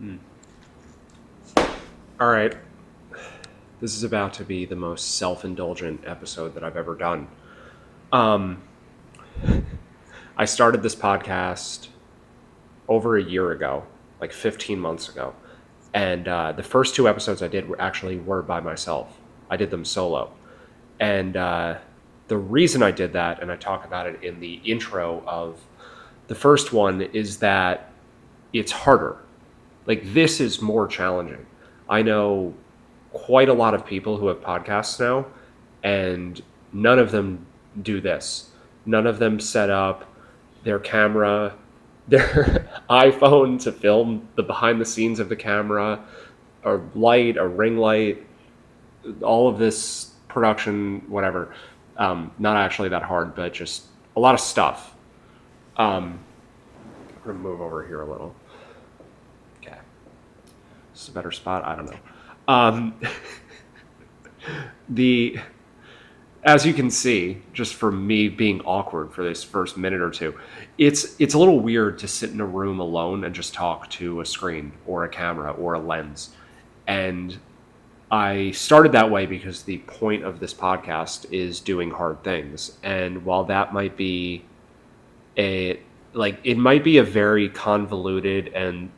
Mm. All right. This is about to be the most self-indulgent episode that I've ever done. Um, I started this podcast over a year ago, like 15 months ago, and the first two episodes I did were by myself. I did them solo, and the reason I did that, and I talk about it in the intro of the first one, is that it's harder. Like this is more challenging. I know quite a lot of people who have podcasts now, and none of them do this. None of them set up their camera, their iPhone to film the behind the scenes of the camera, a light, a ring light, all of this production, whatever. Not actually that hard, but just a lot of stuff. I'm gonna move over here a little. Okay, this is a better spot. I don't know. Um, the As you can see, just from me being awkward for this first minute or two, it's a little weird to sit in a room alone and just talk to a screen or a camera or a lens. And I started that way because the point of this podcast is doing hard things. And while that might be a it might be a very convoluted and,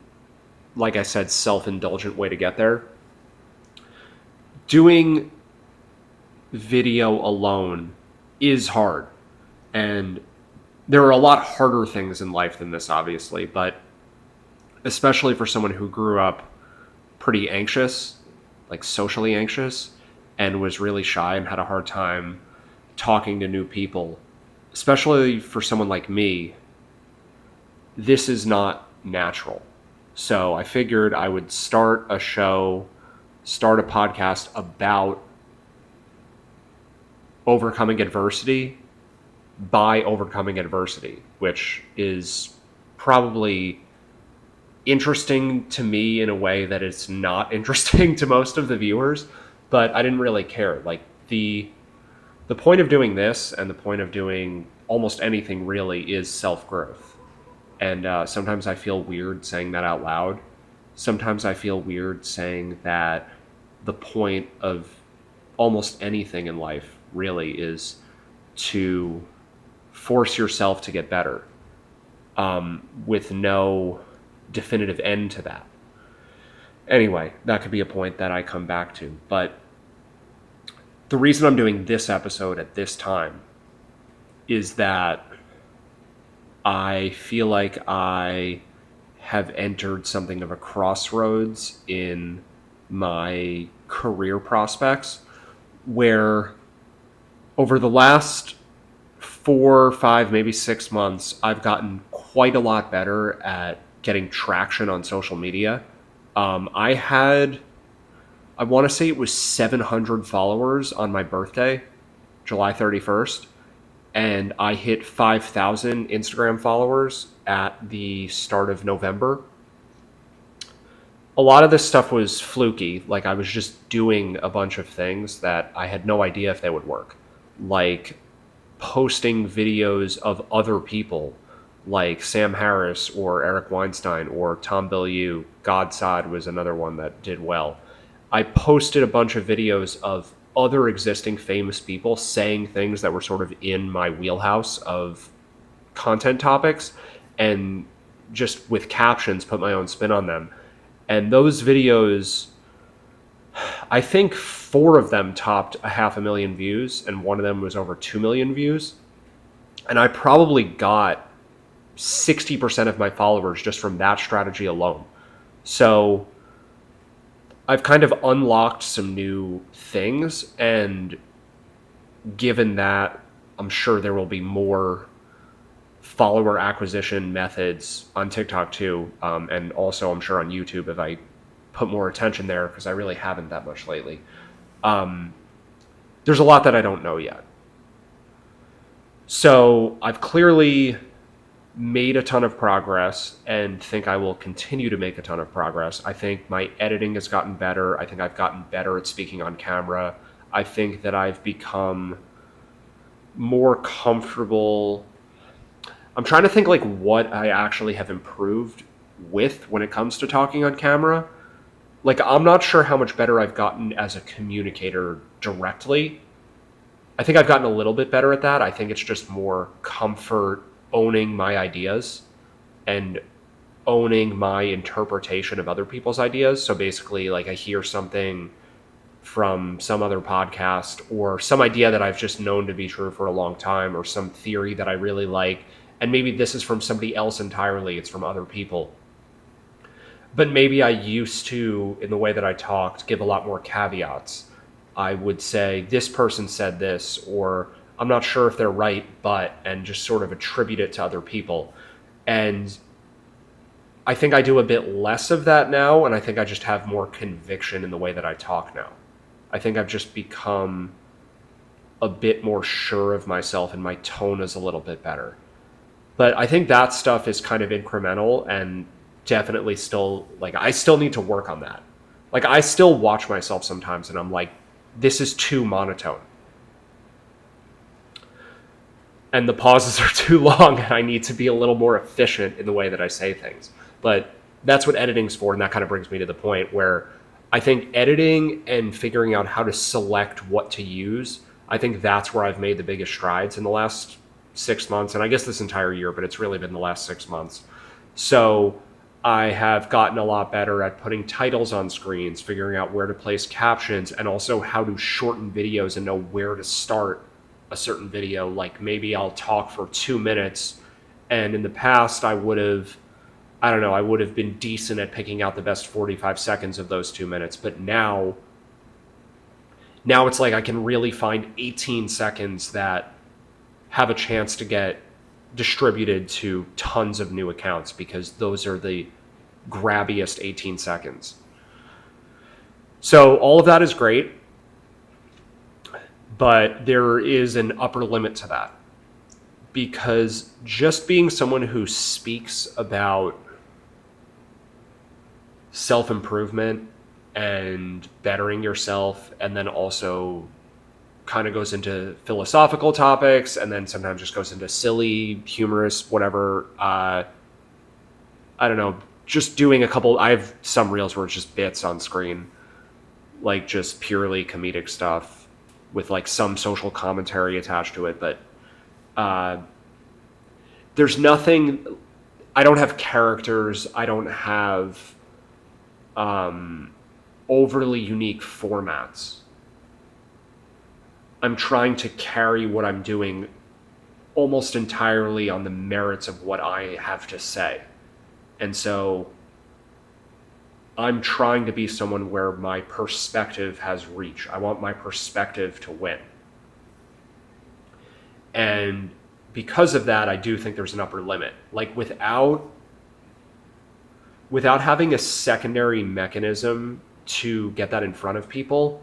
like I said, self-indulgent way to get there, doing video alone is hard. And there are a lot harder things in life than this, obviously, but especially for someone who grew up pretty anxious, like socially anxious, and was really shy and had a hard time talking to new people, especially for someone like me, this is not natural. So I figured I would start a show, start a podcast about overcoming adversity by overcoming adversity, which is probably interesting to me in a way that it's not interesting to most of the viewers, but I didn't really care. Like the point of doing this and the point of doing almost anything really is self-growth. And sometimes I feel weird saying that out loud. Sometimes I feel weird saying that the point of almost anything in life really is to force yourself to get better, with no definitive end to that. Anyway, that could be a point that I come back to. But the reason I'm doing this episode at this time is that I feel like I have entered something of a crossroads in my career prospects where over the last 4, 5, maybe 6 months, I've gotten quite a lot better at getting traction on social media. I want to say it was 700 followers on my birthday, July 31st, and I hit 5,000 Instagram followers at the start of November. A lot of this stuff was fluky. Like, I was just doing a bunch of things that I had no idea if they would work. Like, posting videos of other people like Sam Harris or Eric Weinstein or Tom Bilyeu. Godsod was another one that did well. I posted a bunch of videos of other existing famous people saying things that were sort of in my wheelhouse of content topics, and just with captions put my own spin on them. And those videos, I think four of them topped a 500,000 views, and one of them was over 2 million views. And I probably got 60% of my followers just from that strategy alone. So I've kind of unlocked some new things, and given that, I'm sure there will be more follower acquisition methods on TikTok too, and also I'm sure on YouTube if I put more attention there, because I really haven't that much lately. Um, there's a lot that I don't know yet. So I've clearly made a ton of progress and think I will continue to make a ton of progress. I think my editing has gotten better. I think I've gotten better at speaking on camera. I think that I've become more comfortable. I'm trying to think like what I actually have improved with when it comes to talking on camera. Like, I'm not sure how much better I've gotten as a communicator directly. I think I've gotten a little bit better at that. I think it's just more comfort owning my ideas and owning my interpretation of other people's ideas. So basically, like, I hear something from some other podcast or some idea that I've just known to be true for a long time, or some theory that I really like, and maybe this is from somebody else entirely, it's from other people. But maybe I used to, in the way that I talked, give a lot more caveats. I would say, this person said this, or I'm not sure if they're right, but, and just sort of attribute it to other people. And I think I do a bit less of that now, and I think I just have more conviction in the way that I talk now. I think I've just become a bit more sure of myself, and my tone is a little bit better. But I think that stuff is kind of incremental, and definitely still, like, I still need to work on that. Like, I still watch myself sometimes and I'm like, this is too monotone. And the pauses are too long, and I need to be a little more efficient in the way that I say things. But that's what editing's for, and that kind of brings me to the point where I think editing and figuring out how to select what to use, I think that's where I've made the biggest strides in the last 6 months, and I guess this entire year, but it's really been the last 6 months. So I have gotten a lot better at putting titles on screens, figuring out where to place captions, and also how to shorten videos and know where to start a certain video. Like, maybe I'll talk for 2 minutes, and in the past I would have, I don't know, I would have been decent at picking out the best 45 seconds of those 2 minutes. But now it's like I can really find 18 seconds that have a chance to get distributed to tons of new accounts, because those are the grabbiest 18 seconds. So all of that is great, but there is an upper limit to that, because just being someone who speaks about self-improvement and bettering yourself, and then also kind of goes into philosophical topics, and then sometimes just goes into silly, humorous, whatever. I don't know, just doing a couple, I have some reels where it's just bits on screen, like just purely comedic stuff with like some social commentary attached to it. But there's nothing, I don't have characters, I don't have overly unique formats. I'm trying to carry what I'm doing almost entirely on the merits of what I have to say. And so I'm trying to be someone where my perspective has reach. I want my perspective to win. And because of that, I do think there's an upper limit. Like, without having a secondary mechanism to get that in front of people,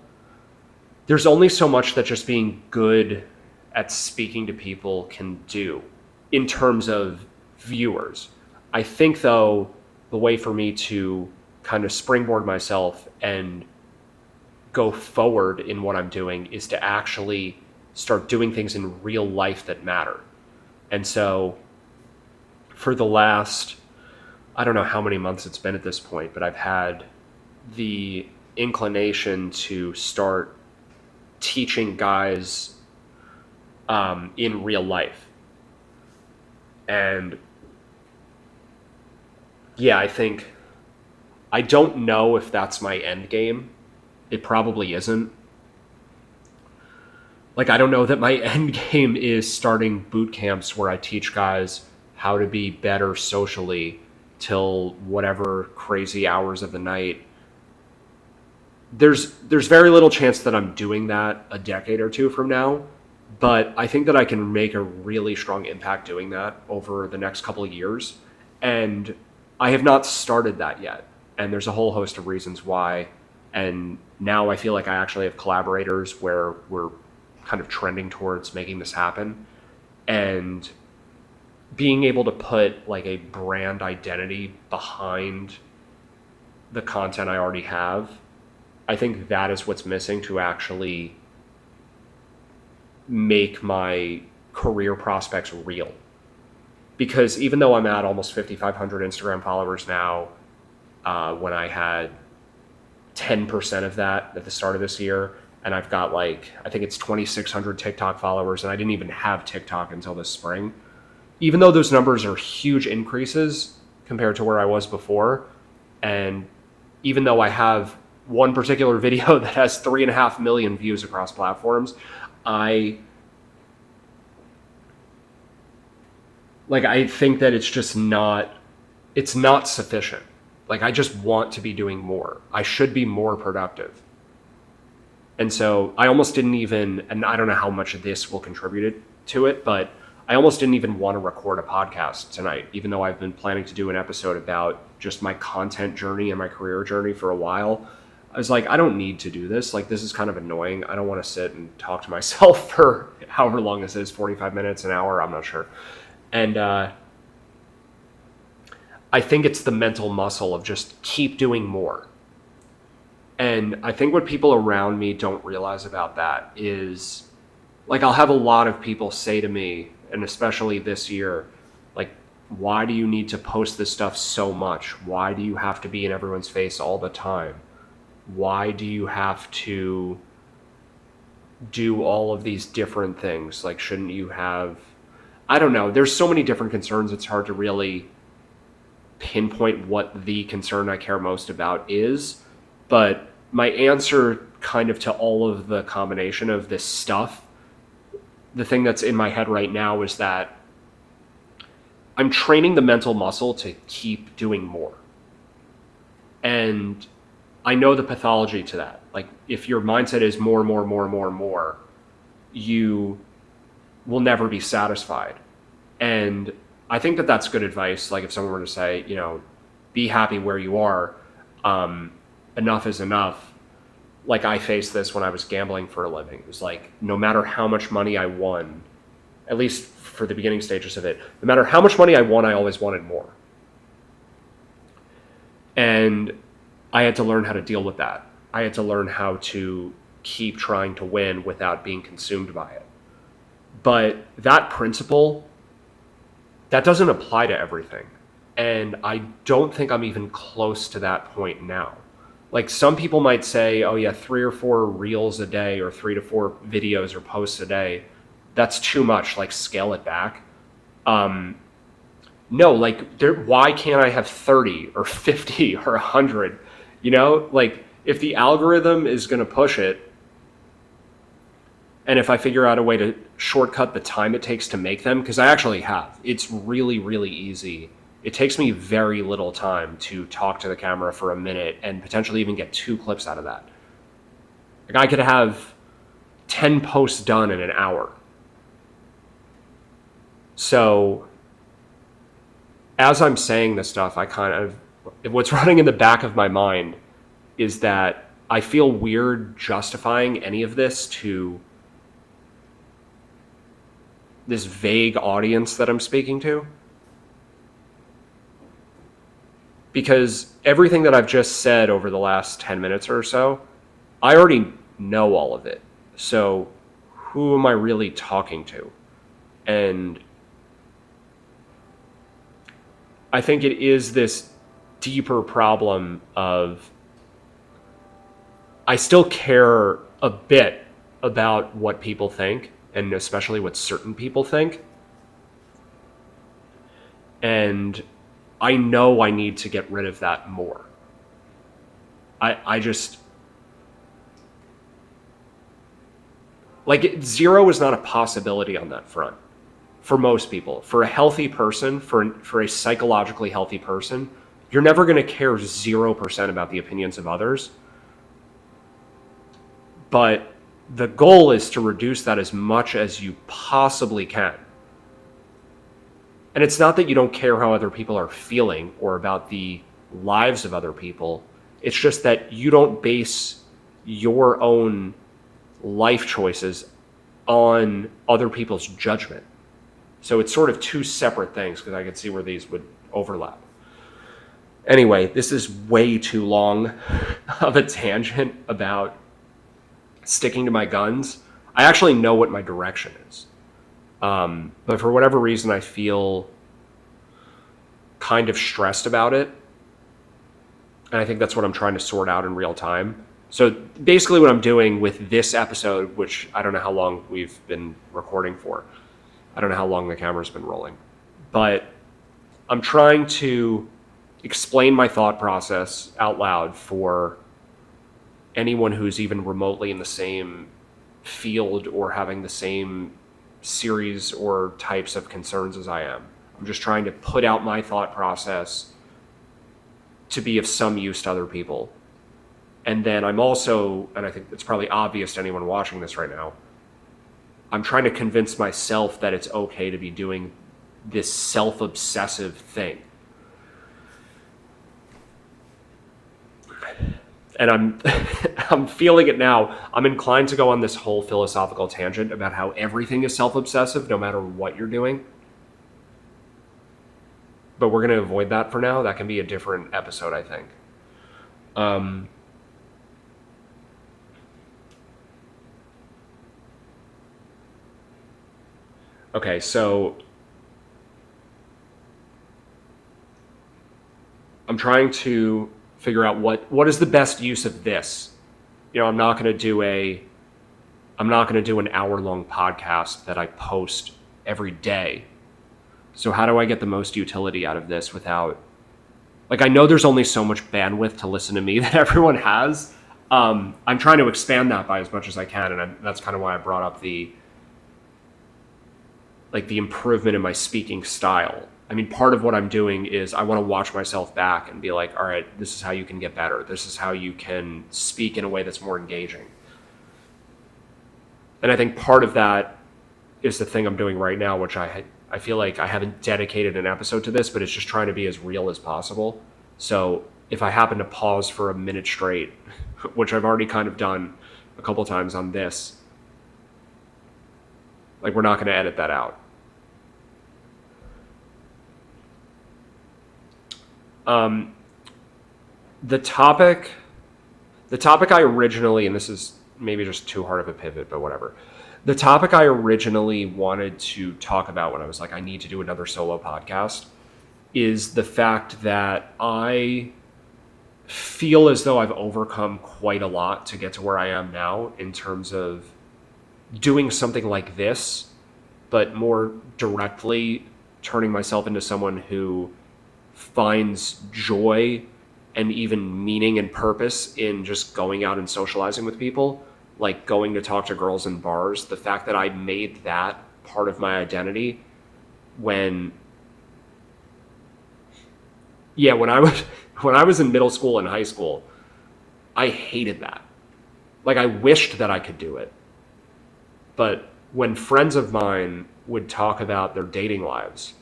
there's only so much that just being good at speaking to people can do in terms of viewers. I think, though, the way for me to kind of springboard myself and go forward in what I'm doing is to actually start doing things in real life that matter. And so for the last, I don't know how many months it's been at this point, but I've had the inclination to start teaching guys in real life. And yeah, I don't know if that's my end game. It probably isn't. Like, I don't know that my end game is starting boot camps where I teach guys how to be better socially till whatever crazy hours of the night. There's very little chance that I'm doing that a decade or two from now, but I think that I can make a really strong impact doing that over the next couple of years. And I have not started that yet. And there's a whole host of reasons why. And now I feel like I actually have collaborators where we're kind of trending towards making this happen. And being able to put like a brand identity behind the content I already have, I think that is what's missing to actually make my career prospects real. because even though I'm at almost 5,500 Instagram followers now, when I had 10% of that at the start of this year, and I've got like, I think it's 2,600 TikTok followers, and I didn't even have TikTok until this spring. Even though those numbers are huge increases compared to where I was before, and even though I have one particular video that has 3.5 million views across platforms, I think that it's not sufficient. Like, I just want to be doing more. I should be more productive. And so I almost didn't even, and I don't know how much of this will contribute to it, but I almost didn't even want to record a podcast tonight, even though I've been planning to do an episode about just my content journey and my career journey for a while. I was like, I don't need to do this. Like, this is kind of annoying. I don't want to sit and talk to myself for however long this is, 45 minutes, an hour, I'm not sure. And I think it's the mental muscle of just keep doing more. And I think what people around me don't realize about that is, like, I'll have a lot of people say to me, and especially this year, like, why do you need to post this stuff so much? Why do you have to be in everyone's face all the time? Why do you have to do all of these different things? Like, shouldn't you have, I don't know. There's so many different concerns. It's hard to really pinpoint what the concern I care most about is. But my answer kind of to all of the combination of this stuff, the thing that's in my head right now is that I'm training the mental muscle to keep doing more. And I know the pathology to that. Like, if your mindset is more, you will never be satisfied. And I think that that's good advice. Like, if someone were to say, be happy where you are, enough is enough. Like, I faced this when I was gambling for a living. It was like, no matter how much money I won, at least for the beginning stages of it, no matter how much money I won, I always wanted more. And I had to learn how to deal with that. I had to learn how to keep trying to win without being consumed by it. But that principle, that doesn't apply to everything. And I don't think I'm even close to that point now. Like, some people might say, oh yeah, 3 or 4 reels a day or 3 to 4 videos or posts a day, that's too much, like, scale it back. No, like, why can't I have 30 or 50 or 100? Like, if the algorithm is going to push it, and if I figure out a way to shortcut the time it takes to make them, because I actually have, it's really, really easy. It takes me very little time to talk to the camera for a minute and potentially even get 2 clips out of that. Like, I could have 10 posts done in an hour. So as I'm saying this stuff, what's running in the back of my mind is that I feel weird justifying any of this to this vague audience that I'm speaking to. Because everything that I've just said over the last 10 minutes or so, I already know all of it. So who am I really talking to? And I think it is this deeper problem of, I still care a bit about what people think, and especially what certain people think. And I know I need to get rid of that more. I just, like, zero is not a possibility on that front for most people. For a healthy person, for a psychologically healthy person, you're never going to care 0% about the opinions of others. But the goal is to reduce that as much as you possibly can. And it's not that you don't care how other people are feeling or about the lives of other people. It's just that you don't base your own life choices on other people's judgment. So it's sort of 2 separate things, because I could see where these would overlap. Anyway, this is way too long of a tangent about sticking to my guns. I actually know what my direction is. But for whatever reason, I feel kind of stressed about it. And I think that's what I'm trying to sort out in real time. So basically what I'm doing with this episode, which I don't know how long we've been recording for. I don't know how long the camera's been rolling. But I'm trying to explain my thought process out loud for anyone who's even remotely in the same field or having the same series or types of concerns as I am. I'm just trying to put out my thought process to be of some use to other people. And then I'm also, and I think it's probably obvious to anyone watching this right now, I'm trying to convince myself that it's okay to be doing this self-obsessive thing. And I'm feeling it now. I'm inclined to go on this whole philosophical tangent about how everything is self-obsessive no matter what you're doing. But we're going to avoid that for now. That can be a different episode, I think. Okay, so I'm trying to figure out what is the best use of this. You know, I'm not going to do an hour-long podcast that I post every day. So how do I get the most utility out of this without, like, I know there's only so much bandwidth to listen to me that everyone has. I'm trying to expand that by as much as I can, and that's kind of why I brought up the improvement in my speaking style. I mean, part of what I'm doing is I want to watch myself back and be like, all right, this is how you can get better. This is how you can speak in a way that's more engaging. And I think part of that is the thing I'm doing right now, which I feel like I haven't dedicated an episode to this, but it's just trying to be as real as possible. So if I happen to pause for a minute straight, which I've already kind of done a couple times on this, like, we're not going to edit that out. The topic I originally, and this is maybe just too hard of a pivot, but whatever. The topic I originally wanted to talk about when I was like, I need to do another solo podcast, is the fact that I feel as though I've overcome quite a lot to get to where I am now in terms of doing something like this, but more directly turning myself into someone who finds joy and even meaning and purpose in just going out and socializing with people, like going to talk to girls in bars. The fact that I made that part of my identity when I was in middle school and high school, I hated that. Like, I wished that I could do it. But when friends of mine would talk about their dating lives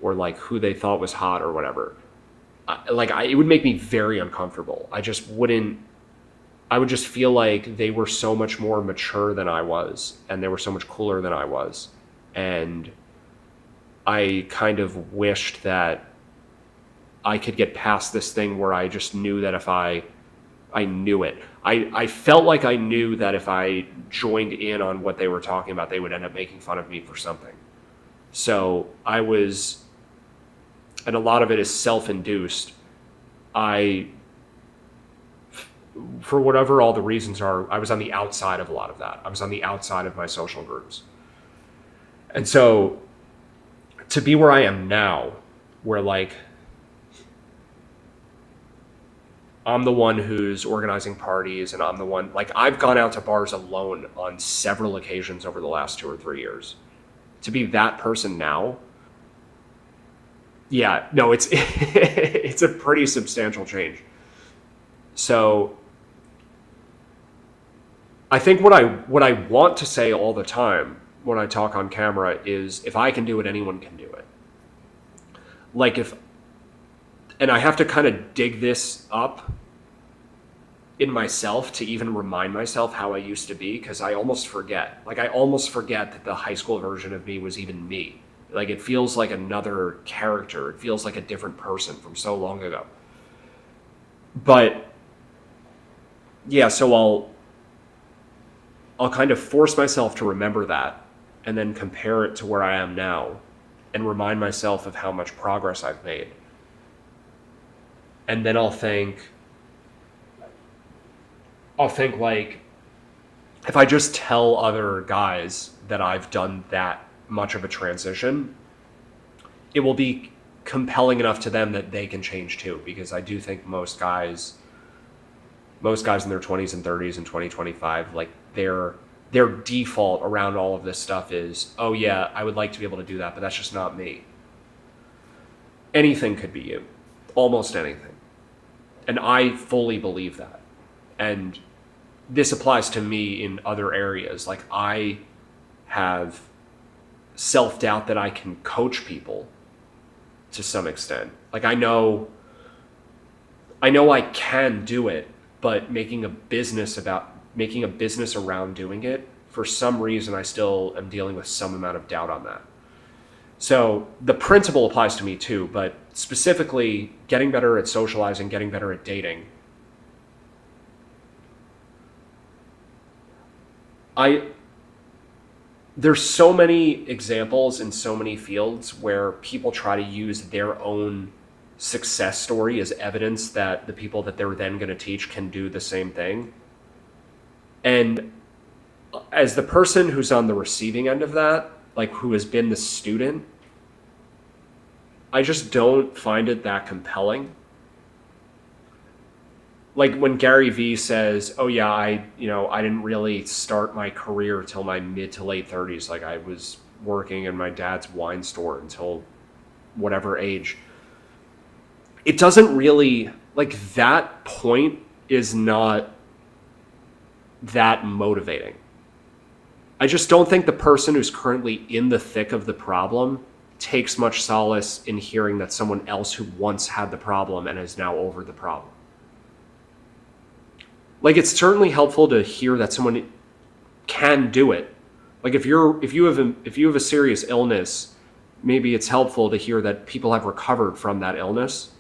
or like who they thought was hot or whatever, it would make me very uncomfortable. I would just feel like they were so much more mature than I was, and they were so much cooler than I was. And I kind of wished that I could get past this thing where I just knew that if I knew it. I felt like I knew that if I joined in on what they were talking about, they would end up making fun of me for something. So and a lot of it is self-induced. For whatever all the reasons are, I was on the outside of a lot of that. I was on the outside of my social groups. And so to be where I am now, where like I'm the one who's organizing parties, and I'm the one, like, I've gone out to bars alone on several occasions over the last 2 or 3 years. To be that person now, yeah, no, it's it's a pretty substantial change. So I think what I want to say all the time when I talk on camera is, if I can do it, anyone can do it. Like, and I have to kind of dig this up in myself to even remind myself how I used to be, because I almost forget. Like, I almost forget that the high school version of me was even me. Like, it feels like another character. It feels like a different person from so long ago. But yeah, so I'll kind of force myself to remember that, and then compare it to where I am now, and remind myself of how much progress I've made. And then I'll think like, if I just tell other guys that I've done that much of a transition, it will be compelling enough to them that they can change too. Because I do think most guys in their 20s and 30s in 2025, like their default around all of this stuff is, oh yeah, I would like to be able to do that, but that's just not me. Anything could be you. Almost anything. And I fully believe that. And this applies to me in other areas. Like, I have self-doubt that I can coach people to some extent. Like, I know I can do it, but making a business around doing it, for some reason I still am dealing with some amount of doubt on that. So the principle applies to me too, but specifically getting better at socializing, getting better at dating. There's so many examples in so many fields where people try to use their own success story as evidence that the people that they're then going to teach can do the same thing. And as the person who's on the receiving end of that, like who has been the student, I just don't find it that compelling. Like when Gary Vee says, oh yeah, I didn't really start my career till my mid to late 30s. Like, I was working in my dad's wine store until whatever age. It doesn't really, like, that point is not that motivating. I just don't think the person who's currently in the thick of the problem takes much solace in hearing that someone else who once had the problem and is now over the problem. Like, it's certainly helpful to hear that someone can do it. Like, if you have a serious illness, maybe it's helpful to hear that people have recovered from that illness,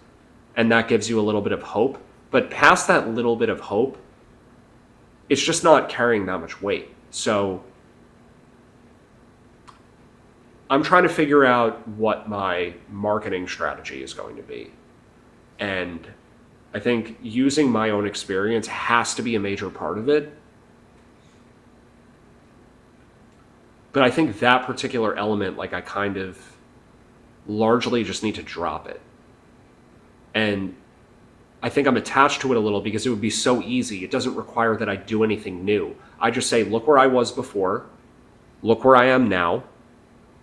and that gives you a little bit of hope. But past that little bit of hope, it's just not carrying that much weight. So I'm trying to figure out what my marketing strategy is going to be. And I think using my own experience has to be a major part of it. But I think that particular element, like, I kind of largely just need to drop it. And I think I'm attached to it a little because it would be so easy. It doesn't require that I do anything new. I just say, look where I was before. Look where I am now.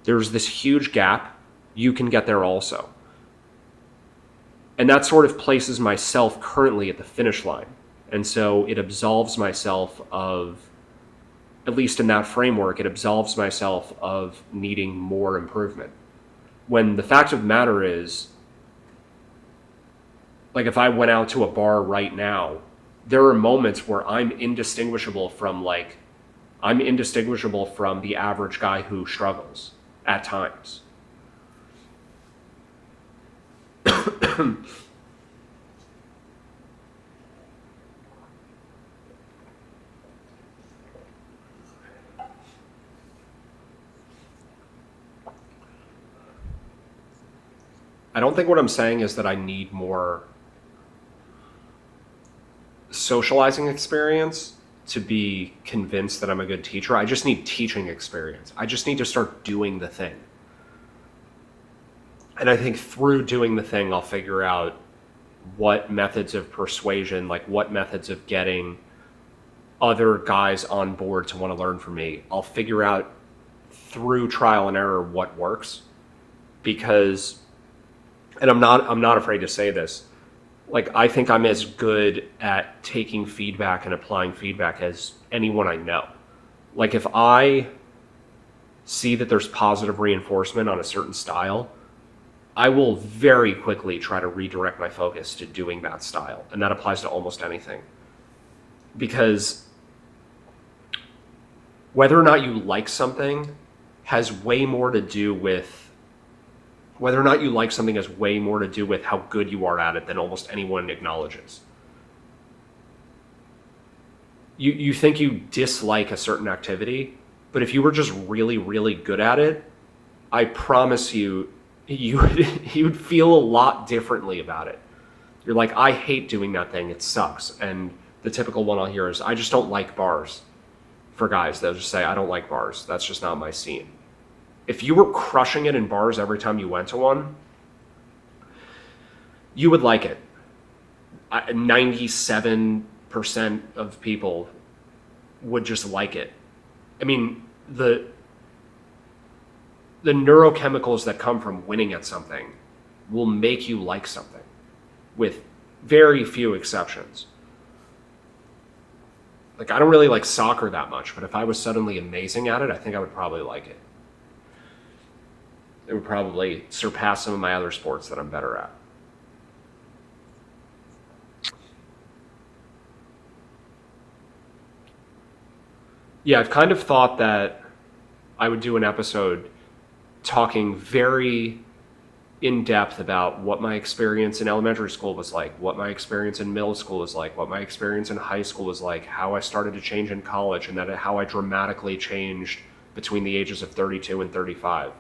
There's this huge gap. You can get there also. And that sort of places myself currently at the finish line. And so it absolves myself of, at least in that framework, it absolves myself of needing more improvement. When the fact of the matter is, like, if I went out to a bar right now, there are moments where I'm indistinguishable from the average guy who struggles at times. I don't think what I'm saying is that I need more socializing experience to be convinced that I'm a good teacher. I just need teaching experience. I just need to start doing the thing. And I think through doing the thing, I'll figure out what methods of persuasion, like what methods of getting other guys on board to want to learn from me. I'll figure out through trial and error what works. Because, and I'm not afraid to say this, like, I think I'm as good at taking feedback and applying feedback as anyone I know. Like, if I see that there's positive reinforcement on a certain style, I will very quickly try to redirect my focus to doing that style. And that applies to almost anything. Because whether or not you like something has way more to do with how good you are at it than almost anyone acknowledges. You think you dislike a certain activity, but if you were just really, really good at it, I promise you would feel a lot differently about it. You're like, I hate doing that thing. It sucks. And the typical one I'll hear is, I just don't like bars. For guys, they'll just say, I don't like bars. That's just not my scene. If you were crushing it in bars every time you went to one, you would like it. 97% of people would just like it. I mean, the neurochemicals that come from winning at something will make you like something, with very few exceptions. Like, I don't really like soccer that much, but if I was suddenly amazing at it, I think I would probably like it. It would probably surpass some of my other sports that I'm better at. Yeah, I've kind of thought that I would do an episode talking very in depth about what my experience in elementary school was like, what my experience in middle school was like, what my experience in high school was like, how I started to change in college, and then how I dramatically changed between the ages of 32 and 35.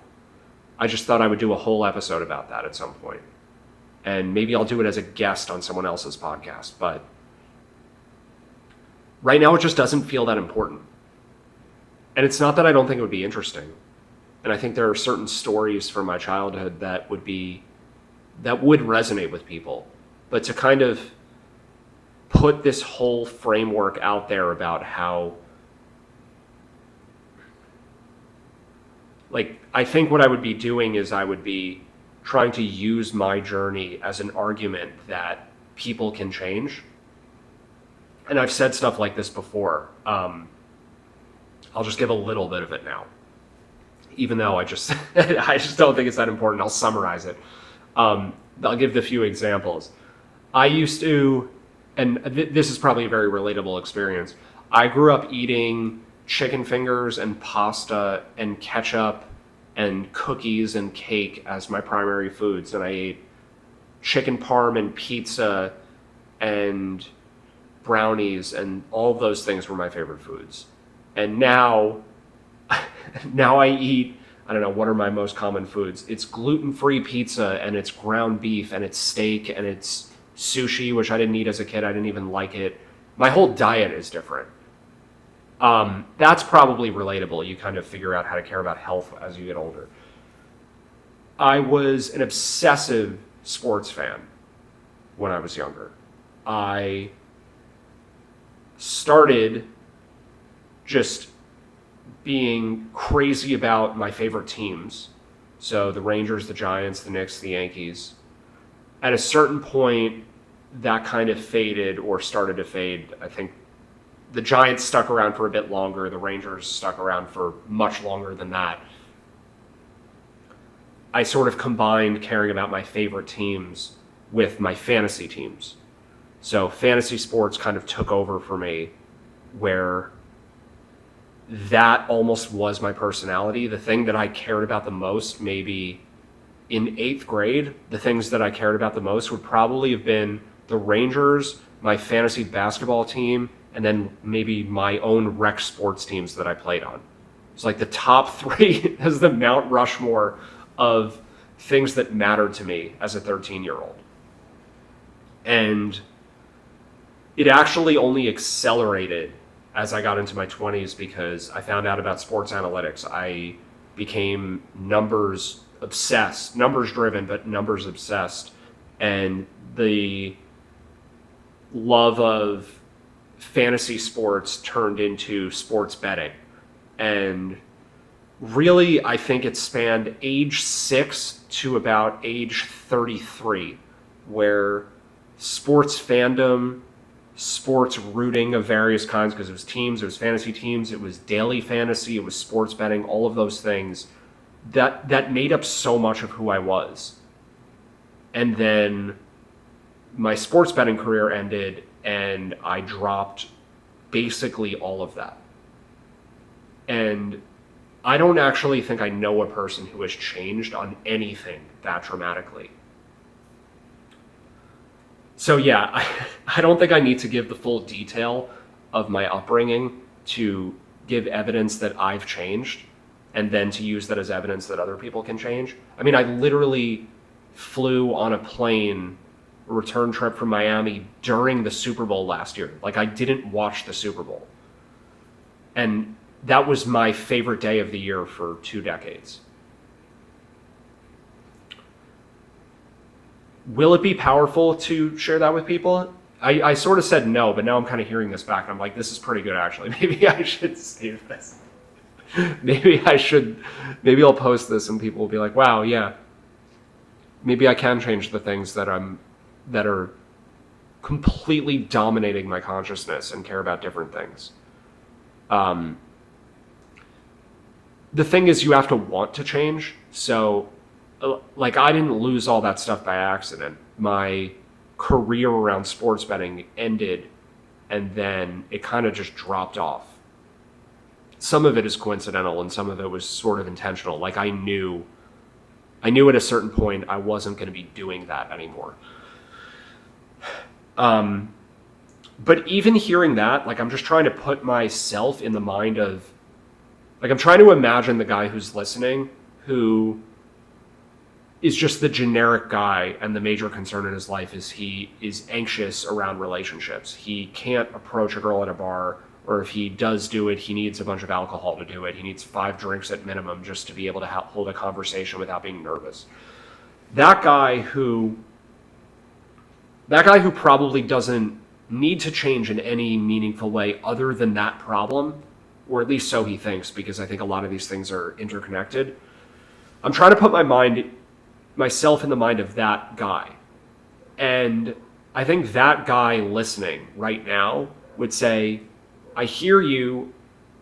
I just thought I would do a whole episode about that at some point. And maybe I'll do it as a guest on someone else's podcast, but right now it just doesn't feel that important. And it's not that I don't think it would be interesting. And I think there are certain stories from my childhood that would resonate with people. But to kind of put this whole framework out there about how, like, I think what I would be doing is I would be trying to use my journey as an argument that people can change. And I've said stuff like this before. I'll just give a little bit of it now, even though I just don't think it's that important. I'll summarize it. I'll give the few examples. I used to, and this is probably a very relatable experience. I grew up eating chicken fingers and pasta and ketchup and cookies and cake as my primary foods. And I ate chicken parm and pizza and brownies, and all of those things were my favorite foods. And now I eat, I don't know, what are my most common foods? It's gluten-free pizza, and it's ground beef, and it's steak, and it's sushi, which I didn't eat as a kid. I didn't even like it. My whole diet is different. That's probably relatable. You kind of figure out how to care about health as you get older. I was an obsessive sports fan when I was younger. I started just being crazy about my favorite teams. So the Rangers, the Giants, the Knicks, the Yankees. At a certain point, that kind of faded or started to fade. I think the Giants stuck around for a bit longer. The Rangers stuck around for much longer than that. I sort of combined caring about my favorite teams with my fantasy teams. So fantasy sports kind of took over for me, where that almost was my personality. The thing that I cared about the most, maybe in 8th grade, the things that I cared about the most would probably have been the Rangers, my fantasy basketball team, and then maybe my own rec sports teams that I played on. It's like the top 3 as the Mount Rushmore of things that mattered to me as a 13-year-old. And it actually only accelerated as I got into my 20s, because I found out about sports analytics. I became numbers driven, but numbers obsessed. And the love of fantasy sports turned into sports betting. And really, I think it spanned age 6 to about age 33, where sports fandom, sports rooting of various kinds, because it was teams, it was fantasy teams, it was daily fantasy, it was sports betting, all of those things that made up so much of who I was. And then my sports betting career ended, and I dropped basically all of that. And I don't actually think I know a person who has changed on anything that dramatically. So yeah, I don't think I need to give the full detail of my upbringing to give evidence that I've changed, and then to use that as evidence that other people can change. I mean, I literally flew on a plane a return trip from Miami during the Super Bowl last year. Like, I didn't watch the Super Bowl. And that was my favorite day of the year for 2 decades. Will it be powerful to share that with people? I sort of said no, but now I'm kind of hearing this back, and I'm like, this is pretty good, actually. Maybe I should save this. Maybe I'll post this and people will be like, wow, yeah. Maybe I can change the things that are completely dominating my consciousness and care about different things. The thing is, you have to want to change. So, like, I didn't lose all that stuff by accident. My career around sports betting ended, and then it kind of just dropped off. Some of it is coincidental, and some of it was sort of intentional. Like, I knew at a certain point I wasn't going to be doing that anymore. But even hearing that, like, I'm just trying to put myself in the mind of, like, I'm trying to imagine the guy who's listening, who is just the generic guy, and the major concern in his life is he is anxious around relationships. He can't approach a girl at a bar, or if he does do it, he needs a bunch of alcohol to do it. He needs 5 drinks at minimum just to be able to hold a conversation without being nervous. That guy who probably doesn't need to change in any meaningful way other than that problem, or at least so he thinks, because I think a lot of these things are interconnected. I'm trying to put myself in the mind of that guy. And I think that guy listening right now would say, I hear you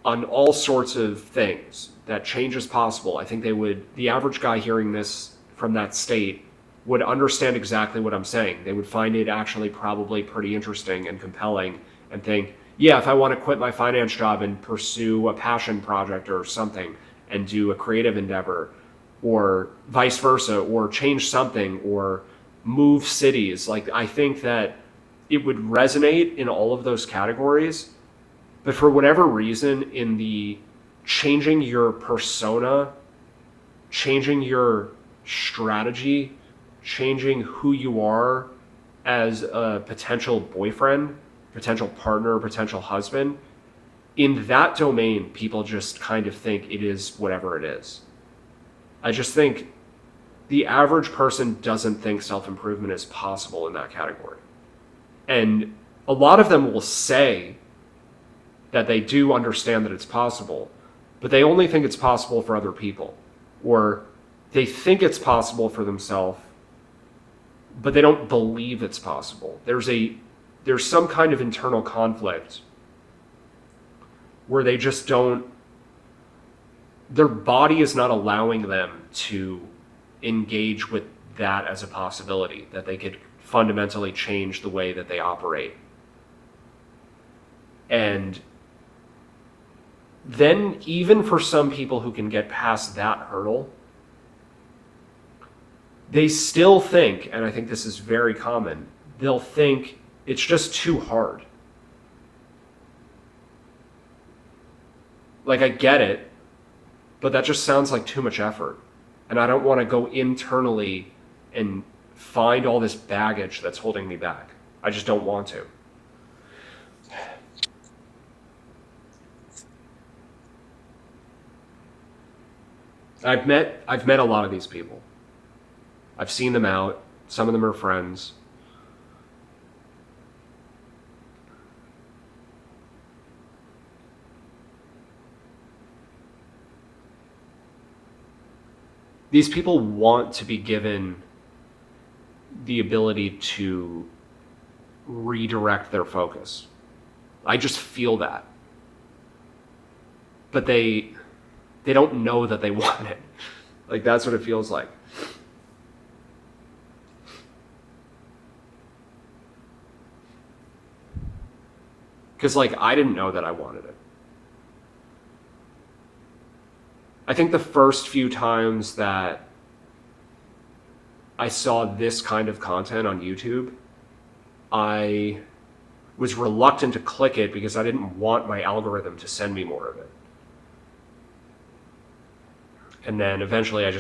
on all sorts of things, that change is possible. I think the average guy hearing this from that state would understand exactly what I'm saying. They would find it actually probably pretty interesting and compelling and think, yeah, if I want to quit my finance job and pursue a passion project or something and do a creative endeavor, or vice versa, or change something, or move cities, like, I think that it would resonate in all of those categories. But for whatever reason, in the changing your persona, changing your strategy, changing who you are as a potential boyfriend, potential partner, potential husband, in that domain, people just kind of think it is whatever it is. I just think the average person doesn't think self-improvement is possible in that category. And a lot of them will say that they do understand that it's possible, but they only think it's possible for other people, or they think it's possible for themselves, but they don't believe it's possible. There's some kind of internal conflict where they just don't, their body is not allowing them to engage with that as a possibility, that they could fundamentally change the way that they operate. And then even for some people who can get past that hurdle, they still think, and I think this is very common, they'll think it's just too hard. Like, I get it, but that just sounds like too much effort. And I don't want to go internally and find all this baggage that's holding me back. I just don't want to. I've met a lot of these people. I've seen them out. Some of them are friends. These people want to be given the ability to redirect their focus. I just feel that. But they don't know that they want it. Like, that's what it feels like. Because, like, I didn't know that I wanted it. I think the first few times that I saw this kind of content on YouTube, I was reluctant to click it because I didn't want my algorithm to send me more of it. And then eventually I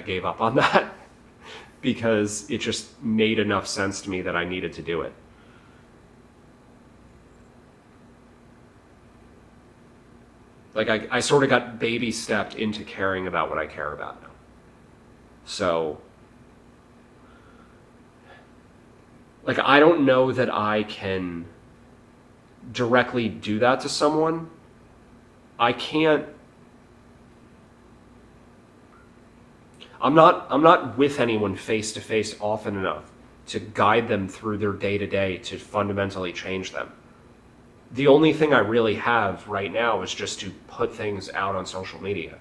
gave up on that. because it just made enough sense to me that I needed to do it. Like I sort of got baby stepped into caring about what I care about now. So, like, I don't know that I can directly do that to someone. I can't. I'm not with anyone face to face often enough to guide them through their day to day to fundamentally change them. The only thing I really have right now is just to put things out on social media.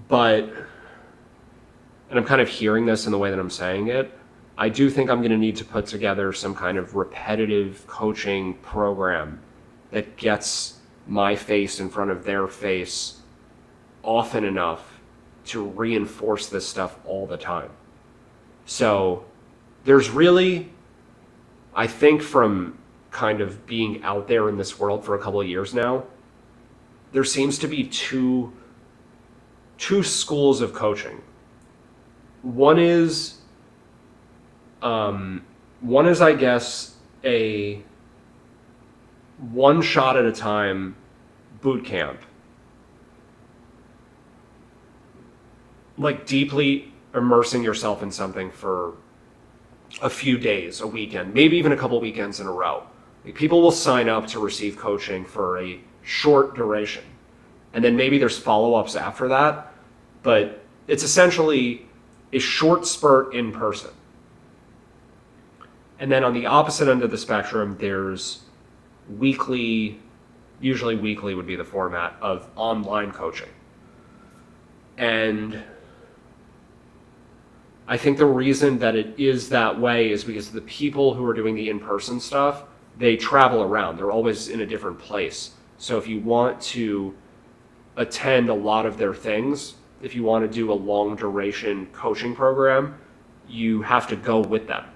But, and I'm kind of hearing this in the way that I'm saying it, I do think I'm going to need to put together some kind of repetitive coaching program that gets my face in front of their face often enough to reinforce this stuff all the time. So there's really, I think from kind of being out there in this world for a couple of years now, there seems to be two schools of coaching. One is I guess a one shot at a time boot camp, like deeply immersing yourself in something for a few days, a weekend, maybe even a couple weekends in a row. Like, people will sign up to receive coaching for a short duration, and then maybe there's follow-ups after that, but it's essentially a short spurt in person. And then on the opposite end of the spectrum, there's weekly, usually weekly would be the format of online coaching. And I think the reason that it is that way is because the people who are doing the in-person stuff, they travel around. They're always in a different place. So if you want to attend a lot of their things, if you want to do a long duration coaching program, you have to go with them.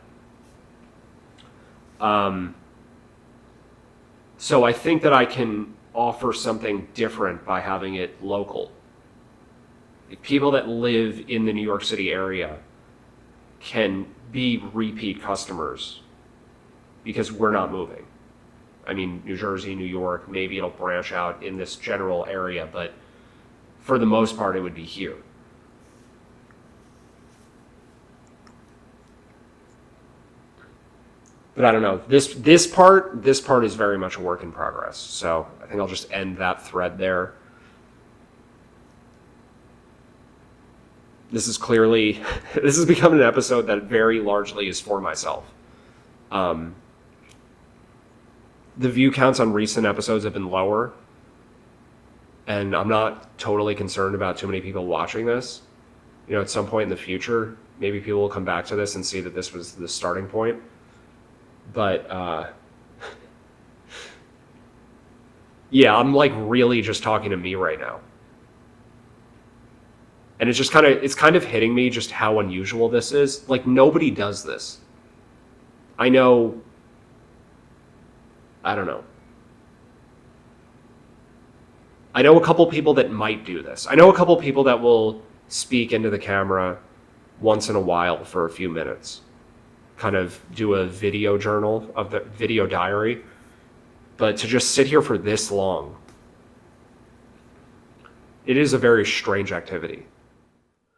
So I think that I can offer something different by having it local. People that live in the New York City area can be repeat customers because we're not moving. I mean, New Jersey, New York, maybe it'll branch out in this general area, but for the most part, it would be here. But I don't know. This part is very much a work in progress. So I think I'll just end that thread there. This is clearly, this has become an episode that very largely is for myself. The view counts on recent episodes have been lower, and I'm not totally concerned about too many people watching this. You know, at some point in the future, maybe people will come back to this and see that this was the starting point. But yeah, I'm like really just talking to me right now. And it's kind of hitting me just how unusual this is. Like, nobody does this. I know, I don't know. I know a couple people that might do this. I know a couple people that will speak into the camera once in a while for a few minutes. Kind of do a video journal, of the video diary. But to just sit here for this long, it is a very strange activity.